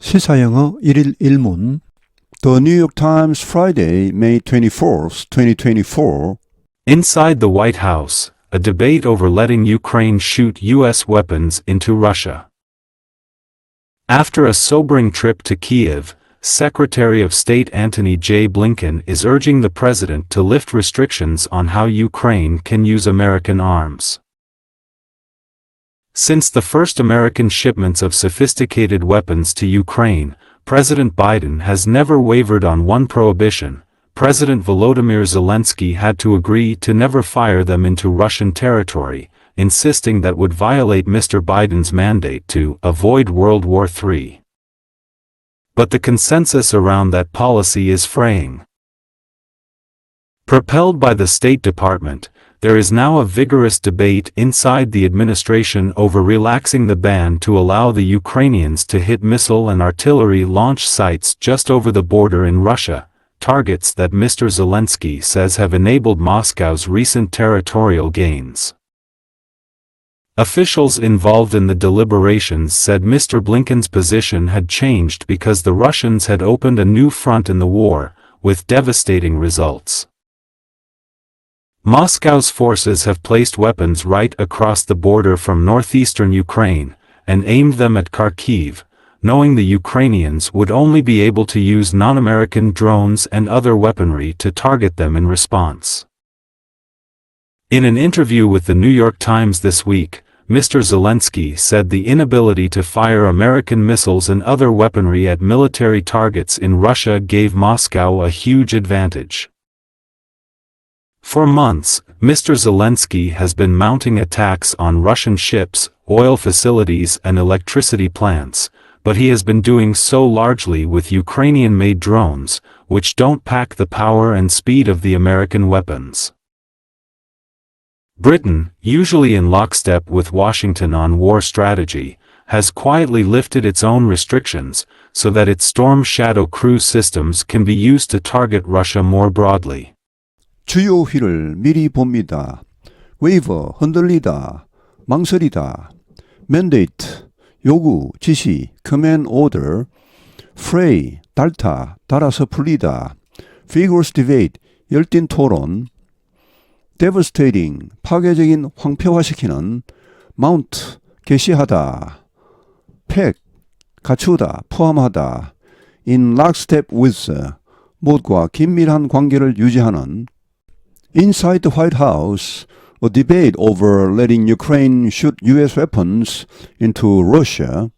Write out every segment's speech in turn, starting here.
시사영어 1일 1문 The New York Times Friday, May 24th, 2024 Inside the White House, a debate over letting Ukraine shoot U.S. weapons into Russia. After a sobering trip to Kyiv, Secretary of State Antony J. Blinken is urging the president to lift restrictions on how Ukraine can use American arms. Since the first American shipments of sophisticated weapons to Ukraine, President Biden has never wavered on one prohibition. President Volodymyr Zelensky had to agree to never fire them into Russian territory, insisting that would violate Mr. Biden's mandate to avoid World War III. But the consensus around that policy is fraying. Propelled by the State Department, there is now a vigorous debate inside the administration over relaxing the ban to allow the Ukrainians to hit missile and artillery launch sites just over the border in Russia, targets that Mr. Zelensky says have enabled Moscow's recent territorial gains. Officials involved in the deliberations said Mr. Blinken's position had changed because the Russians had opened a new front in the war, with devastating results. Moscow's forces have placed weapons right across the border from northeastern Ukraine, and aimed them at Kharkiv, knowing the Ukrainians would only be able to use non-American drones and other weaponry to target them in response. In an interview with the New York Times this week, Mr. Zelensky said the inability to fire American missiles and other weaponry at military targets in Russia gave Moscow a huge advantage. For months, Mr. Zelensky has been mounting attacks on Russian ships, oil facilities and electricity plants, but he has been doing so largely with Ukrainian-made drones, which don't pack the power and speed of the American weapons. Britain, usually in lockstep with Washington on war strategy, has quietly lifted its own restrictions, so that its Storm Shadow cruise systems can be used to target Russia more broadly. 주요휘를 미리 봅니다. waiver, 흔들리다, 망설이다. mandate, 요구, 지시, command order. fray, 달타, 달아서 풀리다. vigorous debate, 열띤 토론. devastating, 파괴적인 황폐화시키는. mount, 개시하다. pack, 갖추다, 포함하다. in lockstep with, 모두와 긴밀한 관계를 유지하는. Inside the White House, a debate over letting Ukraine shoot U.S. weapons into Russia.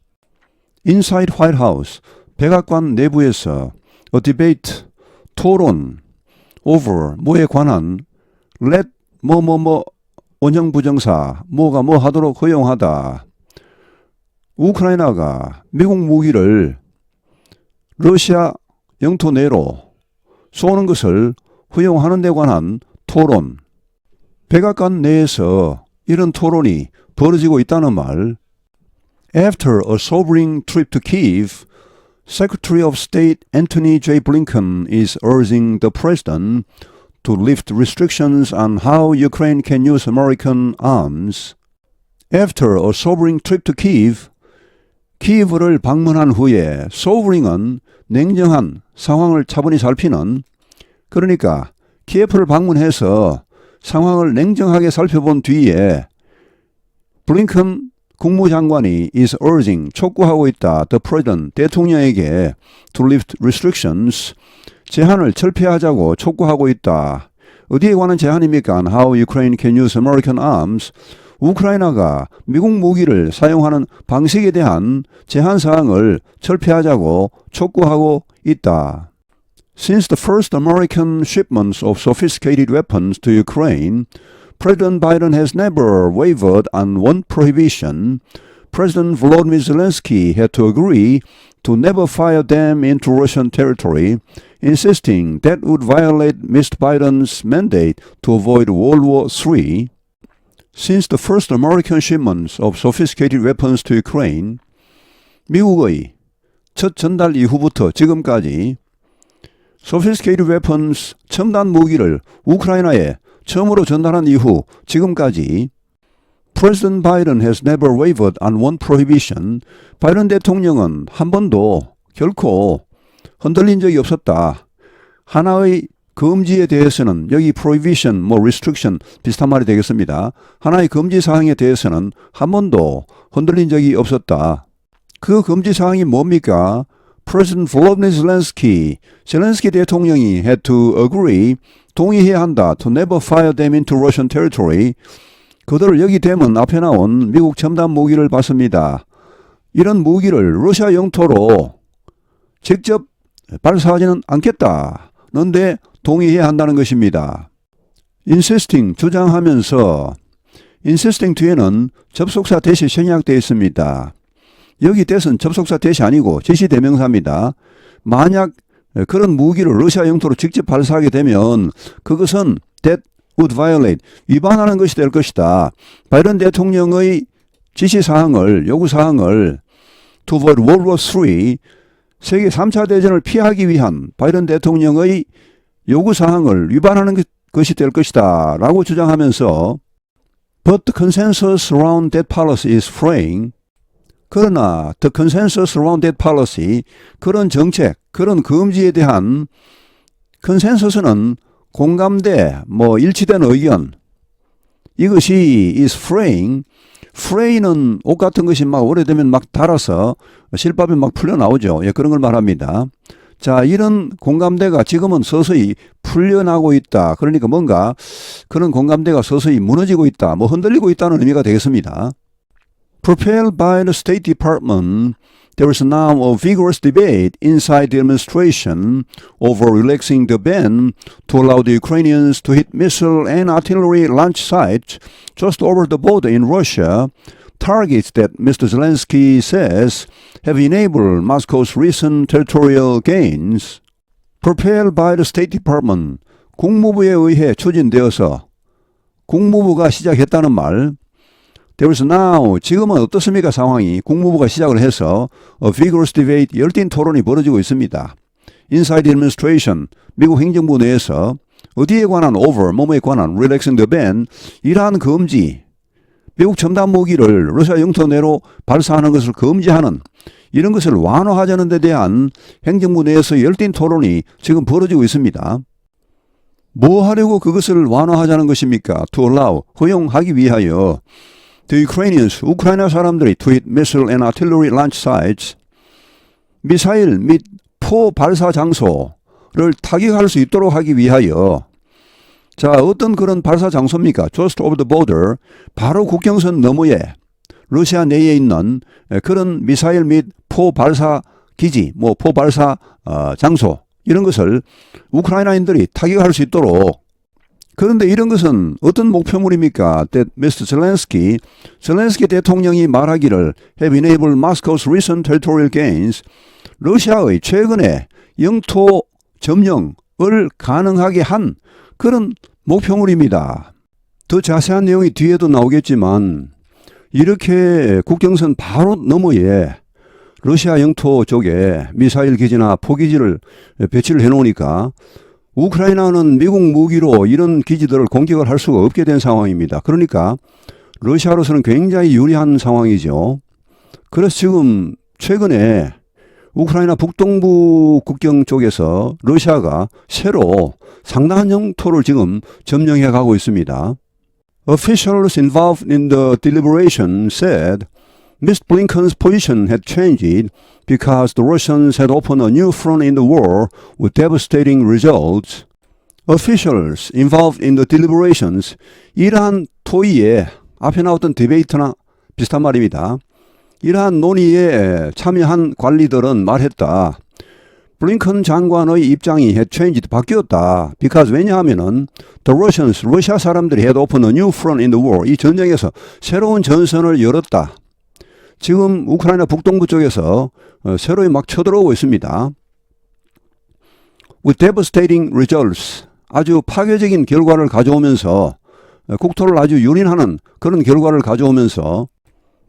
Inside White House, 백악관 내부에서 a debate, 토론, over, 뭐에 관한, let, 원형부정사, 뭐가 뭐 하도록 허용하다. 우크라이나가 미국 무기를 러시아 영토 내로 쏘는 것을 허용하는 데 관한 토론. 백악관 내에서 이런 토론이 벌어지고 있다는 말. After a sobering trip to Kyiv, Secretary of State Antony J. Blinken is urging the president to lift restrictions on how Ukraine can use American arms. After a sobering trip to Kyiv, 키이브를 방문한 후에 sobering은 냉정한 상황을 차분히 살피는, 그러니까 키예프를 방문해서 상황을 냉정하게 살펴본 뒤에 블링컨 국무장관이 is urging, 촉구하고 있다. The president, 대통령에게 to lift restrictions, 제한을 철폐하자고 촉구하고 있다. 어디에 관한 제한입니까? On how Ukraine can use American arms. 우크라이나가 미국 무기를 사용하는 방식에 대한 제한 사항을 철폐하자고 촉구하고 있다. Since the first American shipments of sophisticated weapons to Ukraine, President Biden has never wavered on one prohibition. President Volodymyr Zelensky had to agree to never fire them into Russian territory, insisting that would violate Mr. Biden's mandate to avoid World War III. Since the first American shipments of sophisticated weapons to Ukraine, 미국의 첫 전달 이후부터 지금까지 sophisticated weapons, 첨단 무기를 우크라이나에 처음으로 전달한 이후 지금까지 President Biden has never wavered on one prohibition. 바이든 대통령은 한 번도 결코 흔들린 적이 없었다. 하나의 금지에 대해서는 여기 prohibition, restriction 비슷한 말이 되겠습니다. 하나의 금지 사항에 대해서는 한 번도 흔들린 적이 없었다. 그 금지 사항이 뭡니까? President Volodymyr Zelensky, 젤렌스키 대통령이 had to agree, 동의해야 한다. To never fire them into Russian territory. 그들을 여기 대면 앞에 나온 미국 첨단 무기를 받습니다. 이런 무기를 러시아 영토로 직접 발사하지는 않겠다는데 동의해야 한다는 것입니다. insisting, 주장하면서 insisting 뒤에는 접속사 대시 생략되어 있습니다. 여기 that은 접속사 대시 아니고 지시대명사입니다. 만약 그런 무기를 러시아 영토로 직접 발사하게 되면 그것은 that would violate, 위반하는 것이 될 것이다. 바이든 대통령의 지시사항을, 요구사항을 to avoid World War III, 세계 3차 대전을 피하기 위한 바이든 대통령의 요구사항을 위반하는 것이 될 것이다 라고 주장하면서 But the consensus around that policy is fraying. 그러나 the consensus around that policy, 그런 정책, 그런 금지에 대한 컨센서스는 공감대, 일치된 의견, 이것이 is fraying. fray는 옷 같은 것이 막 오래되면 막 닳아서 실밥이 막 풀려 나오죠. 그런 걸 말합니다. 자, 이런 공감대가 지금은 서서히 풀려나고 있다. 그러니까 뭔가 그런 공감대가 서서히 무너지고 있다. 흔들리고 있다는 의미가 되겠습니다. Propelled by the State Department, there is now a vigorous debate inside the administration over relaxing the ban to allow the Ukrainians to hit missile and artillery launch sites just over the border in Russia, targets that Mr. Zelensky says have enabled Moscow's recent territorial gains. Propelled by the State Department, 국무부에 의해 추진되어서 국무부가 시작했다는 말. There is now, 지금은 어떻습니까 상황이? 국무부가 시작을 해서 a vigorous debate, 열띤 토론이 벌어지고 있습니다. Inside the administration, 미국 행정부 내에서 어디에 관한 over, 뭐뭐에 관한 relaxing the ban, 이러한 금지, 미국 첨단 무기를 러시아 영토 내로 발사하는 것을 금지하는 이런 것을 완화하자는 데 대한 행정부 내에서 열띤 토론이 지금 벌어지고 있습니다. 뭐 하려고 그것을 완화하자는 것입니까? To allow, 허용하기 위하여 The Ukrainians, 우크라이나 사람들이 to hit missile and artillery launch sites, 미사일 및 포 발사 장소를 타격할 수 있도록 하기 위하여. 자, 어떤 그런 발사 장소입니까? Just over the border, 바로 국경선 너머에 러시아 내에 있는 그런 미사일 및 포 발사 기지, 포 발사 장소 이런 것을 우크라이나인들이 타격할 수 있도록. 그런데 이런 것은 어떤 목표물입니까? That Mr. 젤렌스키 대통령이 말하기를 have enabled Moscow's recent territorial gains, 러시아의 최근의 영토 점령을 가능하게 한 그런 목표물입니다. 더 자세한 내용이 뒤에도 나오겠지만 이렇게 국경선 바로 너머에 러시아 영토 쪽에 미사일 기지나 포기지를 배치를 해놓으니까 우크라이나는 미국 무기로 이런 기지들을 공격을 할 수가 없게 된 상황입니다. 그러니까 러시아로서는 굉장히 유리한 상황이죠. 그래서 지금 최근에 우크라이나 북동부 국경 쪽에서 러시아가 새로 상당한 영토를 지금 점령해 가고 있습니다. Officials involved in the deliberation said Mr. Blinken's position had changed because the Russians had opened a new front in the war with devastating results. Officials involved in the deliberations, 이러한 토의에 앞에 나왔던 디베이트나 비슷한 말입니다. 이러한 논의에 참여한 관리들은 말했다. 블링컨 장관의 입장이 had changed, 바뀌었다. Because 왜냐하면은 the Russians, 러시아 사람들이 had opened a new front in the war, 이 전쟁에서 새로운 전선을 열었다. 지금 우크라이나 북동부 쪽에서 새로이 막 쳐들어오고 있습니다. With devastating results, 아주 파괴적인 결과를 가져오면서 국토를 아주 유린하는 그런 결과를 가져오면서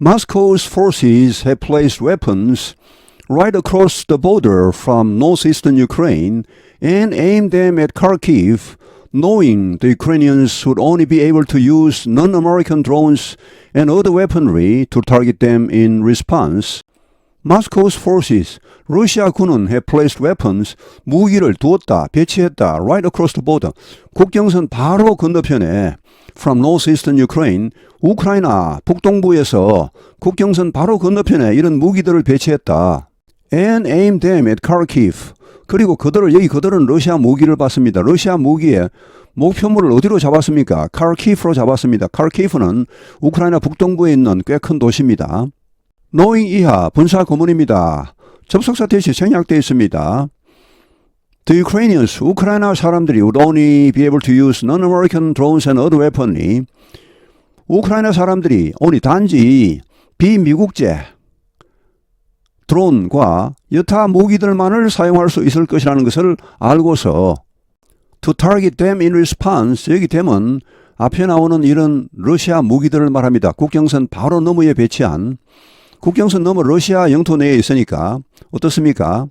Moscow's forces have placed weapons right across the border from northeastern Ukraine and aimed them at Kharkiv, knowing the Ukrainians would only be able to use non-American drones and other weaponry to target them in response. Moscow's forces, 러시아 군은 have placed weapons, 무기를 두었다, 배치했다, right across the border, 국경선 바로 건너편에 from northeastern Ukraine, 우크라이나 북동부에서 국경선 바로 건너편에 이런 무기들을 배치했다. And aimed them at Kharkiv. 그리고 그들은 러시아 무기를 받습니다. 러시아 무기의 목표물을 어디로 잡았습니까? 카르키프로 잡았습니다. 카르키프는 우크라이나 북동부에 있는 꽤 큰 도시입니다. knowing 이하 분사 구문입니다. 접속사 대시 생략되어 있습니다. The Ukrainians, 우크라이나 사람들이 would only be able to use non-American drones and other weaponry. 우크라이나 사람들이 only 단지 비미국제 드론과 여타 무기들만을 사용할 수 있을 것이라는 것을 알고서 to target them in response, 여기 them은 앞에 나오는 이런 러시아 무기들을 말합니다. 국경선 바로 너머에 배치한, 국경선 너머 러시아 영토 내에 있으니까 어떻습니까?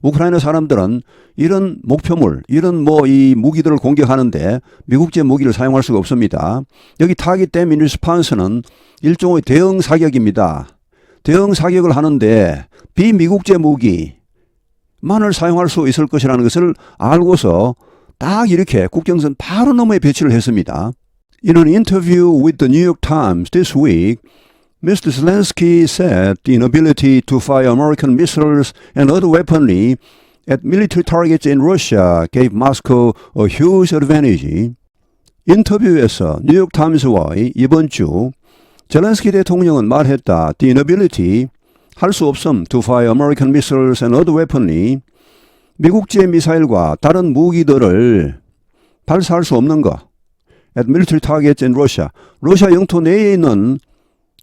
우크라이나 사람들은 이런 목표물, 이런 이 무기들을 공격하는데 미국제 무기를 사용할 수가 없습니다. 여기 target them in response는 일종의 대응 사격입니다. 대응 사격을 하는데 비미국제 무기만을 사용할 수 있을 것이라는 것을 알고서 딱 이렇게 국경선 바로 너머에 배치를 했습니다. In an interview with the New York Times this week, Mr. Zelensky said the inability to fire American missiles and other weaponry at military targets in Russia gave Moscow a huge advantage. 인터뷰에서 뉴욕타임스와의 이번 주 젤렌스키 대통령은 말했다. The inability, 할 수 없음, to fire American missiles and other weaponry, 미국제 미사일과 다른 무기들을 발사할 수 없는 것. At military targets in Russia, 러시아 영토 내에 있는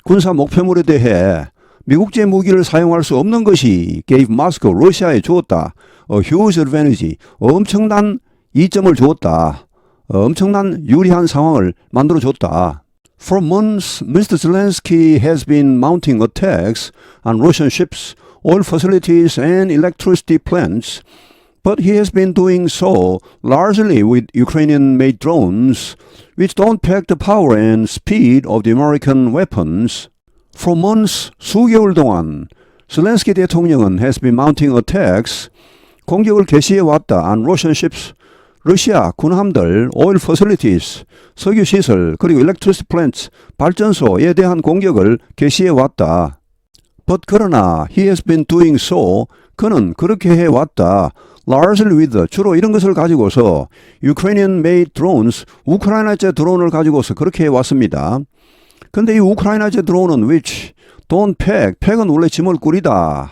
군사 목표물에 대해 미국제 무기를 사용할 수 없는 것이 gave Moscow, 러시아에 주었다. A huge advantage, 엄청난 이점을 주었다. 엄청난 유리한 상황을 만들어줬다. For months, Mr. Zelensky has been mounting attacks on Russian ships, oil facilities and electricity plants, but he has been doing so largely with Ukrainian-made drones, which don't pack the power and speed of the American weapons. For months, 수개월 동안 젤렌스키 대통령은 has been mounting attacks, 공격을 개시해왔다 on Russian ships, 러시아 군함들, oil facilities, 석유시설, 그리고 electricity plants, 발전소에 대한 공격을 개시해왔다. But 그러나 he has been doing so, 그는 그렇게 해왔다. largely with, 주로 이런 것을 가지고서 Ukrainian-made drones, 우크라이나제 드론을 가지고서 그렇게 해왔습니다. 근데 이 우크라이나제 드론은 which, don't pack, pack은 원래 짐을 꾸리다.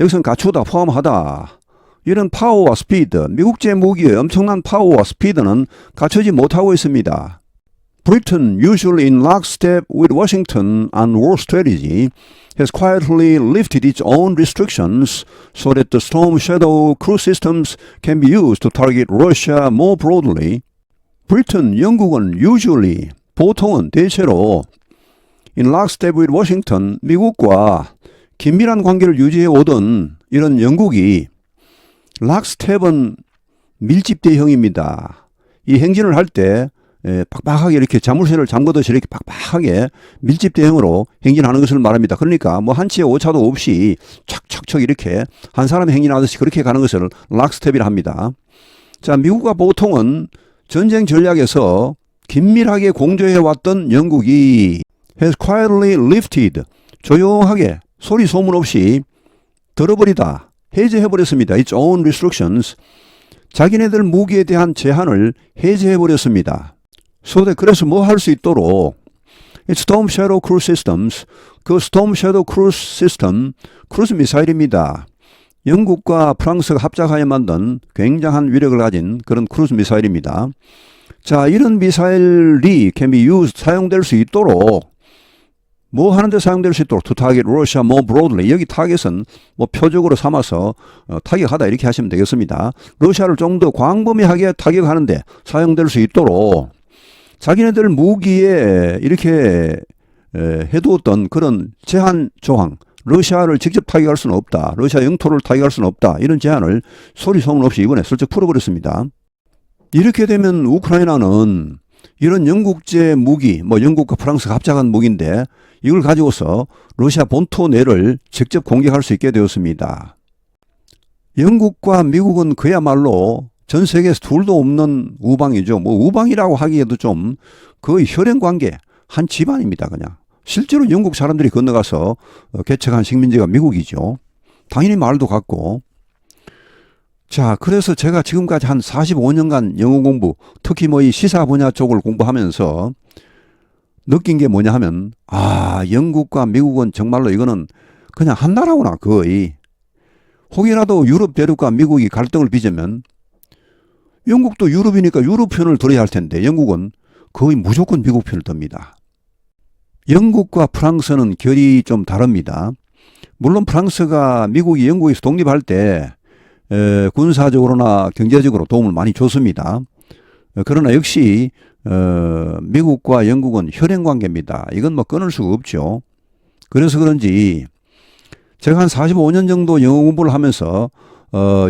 여기서는 갖추다, 포함하다. 이런 파워와 스피드, 미국제 무기의 엄청난 파워와 스피드는 갖추지 못하고 있습니다. Britain, usually in lockstep with Washington on war strategy, has quietly lifted its own restrictions so that the Storm Shadow cruise systems can be used to target Russia more broadly. Britain, 영국은 usually, 보통은 대체로 in lockstep with Washington, 미국과 긴밀한 관계를 유지해 오던 이런 영국이 락스텝은 밀집대형입니다. 이 행진을 할 때 빡빡하게 이렇게 자물쇠를 잠그듯이 이렇게 빡빡하게 밀집대형으로 행진하는 것을 말합니다. 그러니까 뭐 한치의 오차도 없이 척척척 이렇게 한 사람이 행진하듯이 그렇게 가는 것을 락스텝이라 합니다. 자, 미국과 보통은 전쟁 전략에서 긴밀하게 공조해왔던 영국이 has quietly lifted, 조용하게 소리 소문 없이 들어버리다, 해제해버렸습니다. Its own restrictions, 자기네들 무기에 대한 제한을 해제해버렸습니다. 그래서 뭐 할 수 있도록 It's Storm Shadow Cruise Systems, 그 Storm Shadow Cruise System, 크루즈 미사일입니다. 영국과 프랑스가 합작하여 만든 굉장한 위력을 가진 그런 크루즈 미사일입니다. 자, 이런 미사일이 can be used, 사용될 수 있도록 뭐 하는데 사용될 수 있도록 to target Russia more broadly, 여기 타겟은 뭐 표적으로 삼아서 타격하다 이렇게 하시면 되겠습니다. 러시아를 좀 더 광범위하게 타격하는데 사용될 수 있도록 자기네들 무기에 이렇게 해두었던 그런 제한 조항, 러시아를 직접 타격할 수는 없다, 러시아 영토를 타격할 수는 없다, 이런 제한을 소리 소문 없이 이번에 슬쩍 풀어버렸습니다. 이렇게 되면 우크라이나는 이런 영국제 무기, 뭐 영국과 프랑스가 합작한 무기인데 이걸 가지고서 러시아 본토 내를 직접 공격할 수 있게 되었습니다. 영국과 미국은 그야말로 전 세계에서 둘도 없는 우방이죠. 뭐 우방이라고 하기에도 좀 거의 혈연 관계, 한 집안입니다. 그냥. 실제로 영국 사람들이 건너가서 개척한 식민지가 미국이죠. 당연히 말도 같고. 자, 그래서 제가 지금까지 한 45년간 영어 공부, 특히 뭐 이 시사 분야 쪽을 공부하면서 느낀 게 뭐냐 하면, 영국과 미국은 정말로 이거는 그냥 한 나라구나, 거의. 혹이라도 유럽 대륙과 미국이 갈등을 빚으면 영국도 유럽이니까 유럽 편을 들어야 할 텐데 영국은 거의 무조건 미국 편을 듭니다. 영국과 프랑스는 결이 좀 다릅니다. 물론 프랑스가 미국이 영국에서 독립할 때 군사적으로나 경제적으로 도움을 많이 줬습니다. 그러나 역시 미국과 영국은 혈연 관계입니다. 이건 뭐 끊을 수가 없죠. 그래서 그런지 제가 한 45년 정도 영어 공부를 하면서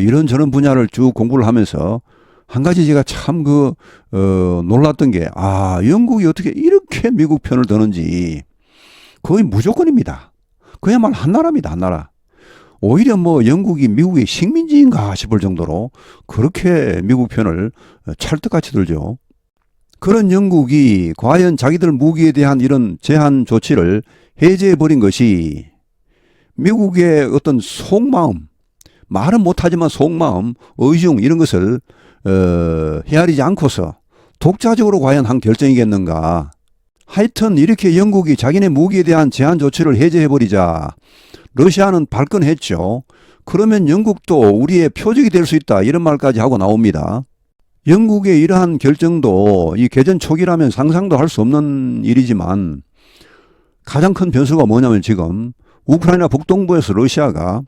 이런저런 분야를 쭉 공부를 하면서 한 가지 제가 참 놀랐던 게 영국이 어떻게 이렇게 미국 편을 드는지. 거의 무조건입니다. 그야말로 한 나라입니다. 한 나라. 오히려 뭐 영국이 미국의 식민지인가 싶을 정도로 그렇게 미국 편을 찰떡같이 들죠. 그런 영국이 과연 자기들 무기에 대한 이런 제한 조치를 해제해버린 것이 미국의 어떤 속마음, 말은 못하지만 속마음, 의중 이런 것을 헤아리지 않고서 독자적으로 과연 한 결정이겠는가. 하여튼 이렇게 영국이 자기네 무기에 대한 제한 조치를 해제해버리자 러시아는 발끈했죠. 그러면 영국도 우리의 표적이 될 수 있다 이런 말까지 하고 나옵니다. 영국의 이러한 결정도 이 개전 초기라면 상상도 할 수 없는 일이지만 가장 큰 변수가 뭐냐면 지금 우크라이나 북동부에서 러시아가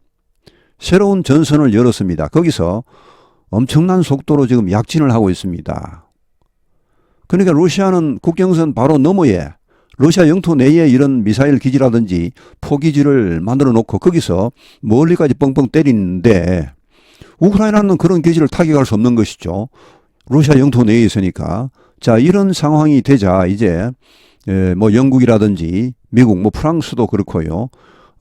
새로운 전선을 열었습니다. 거기서 엄청난 속도로 지금 약진을 하고 있습니다. 그러니까 러시아는 국경선 바로 너머에 러시아 영토 내에 이런 미사일 기지라든지 포기지를 만들어 놓고 거기서 멀리까지 뻥뻥 때리는데 우크라이나는 그런 기지를 타격할 수 없는 것이죠. 러시아 영토 내에 있으니까. 자, 이런 상황이 되자 이제 뭐 영국이라든지 미국, 뭐 프랑스도 그렇고요.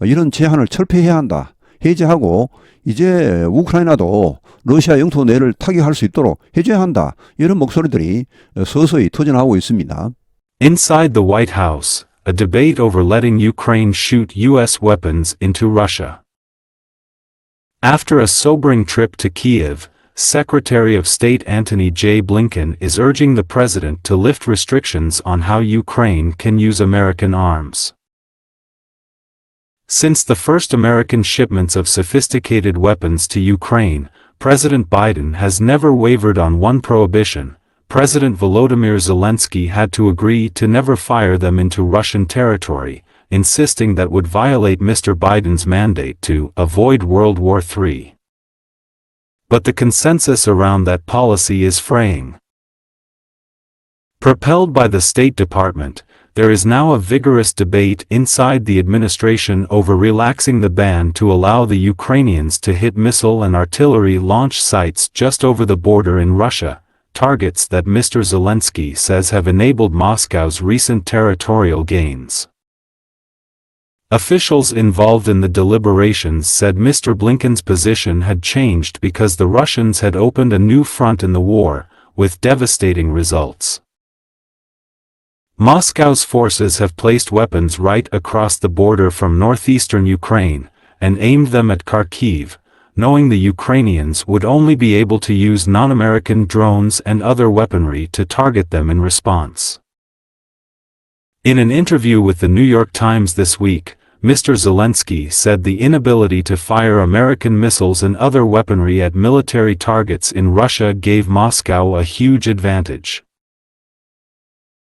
이런 제한을 철폐해야 한다. 해제하고 이제 우크라이나도 러시아 영토 내를 타격할 수 있도록 해줘야 한다. 이런 목소리들이 서서히 터져나오고 있습니다. Inside the White House, a debate over letting Ukraine shoot U.S. weapons into Russia. After a sobering trip to Kyiv, Secretary of State Antony J. Blinken is urging the president to lift restrictions on how Ukraine can use American arms. Since the first American shipments of sophisticated weapons to Ukraine, President Biden has never wavered on one prohibition. President Volodymyr Zelensky had to agree to never fire them into Russian territory, insisting that would violate Mr. Biden's mandate to avoid World War III. But the consensus around that policy is fraying. Propelled by the State Department, there is now a vigorous debate inside the administration over relaxing the ban to allow the Ukrainians to hit missile and artillery launch sites just over the border in Russia, targets that Mr. Zelensky says have enabled Moscow's recent territorial gains. Officials involved in the deliberations said Mr. Blinken's position had changed because the Russians had opened a new front in the war, with devastating results. Moscow's forces have placed weapons right across the border from northeastern Ukraine, and aimed them at Kharkiv, knowing the Ukrainians would only be able to use non-American drones and other weaponry to target them in response. In an interview with the New York Times this week, Mr. Zelensky said the inability to fire American missiles and other weaponry at military targets in Russia gave Moscow a huge advantage.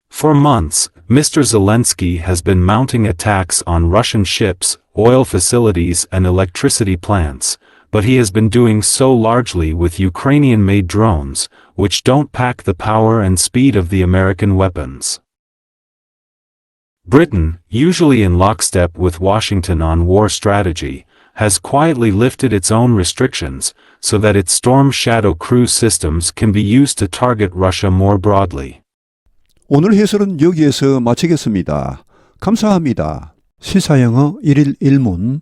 For months, Mr. Zelensky has been mounting attacks on Russian ships, oil facilities and electricity plants, but he has been doing so largely with Ukrainian-made drones, which don't pack the power and speed of the American weapons. Britain, usually in lockstep with Washington on war strategy, has quietly lifted its own restrictions, so that its Storm Shadow cruise systems can be used to target Russia more broadly. 오늘 해설은 여기에서 마치겠습니다. 감사합니다. 시사영어 1일 1문